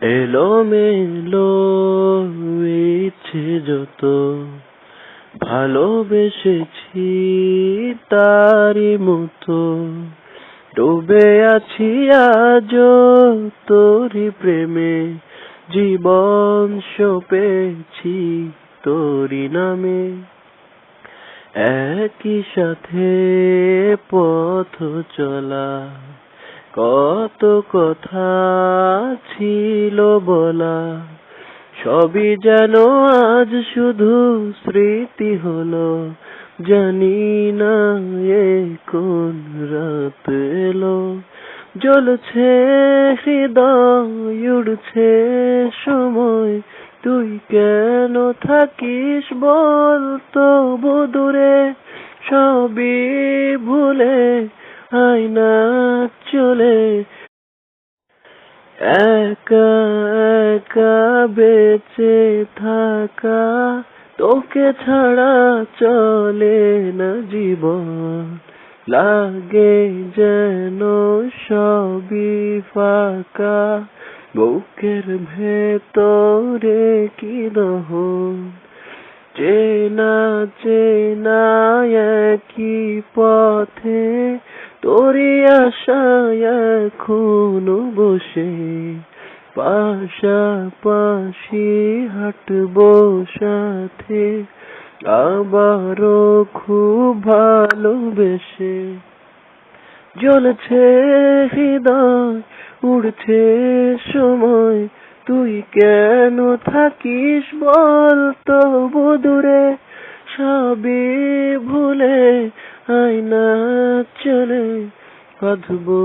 এলোমেলো ইচ্ছে যত ভালোবেসেছি তারি মতো ডুবে আছি আজও তোরি প্রেমে জীবন সঁপেছি তোরি নামে একই সাথে পথ চলা কত কথা ছিল বলা সবই যেন আজ শুধু স্মৃতি হলো জানি না এ কোন রাত এলো জ্বলছে হৃদয় উড়ছে সময় তুই কেন থাকিস বল তবু দূরে সবই ভুলে আয়না চলে একা একা বেঁচে থাকা তোকে ছাড়া চলে না জীবন লাগে যেন সবই ফাঁকা বুকের ভেতরে কি দহন চেনা চেনা একই পথে তোরই আশায় এখনো বসে পাশাপাশি হাঁটবো সাথে আবারও খুব ভালোবেসে জ্বলছে হৃদয় উড়ছে সময় তুই কেন থাকিস বল তবু দূরে সবই ভুলে আয়না চলে বাঁধবো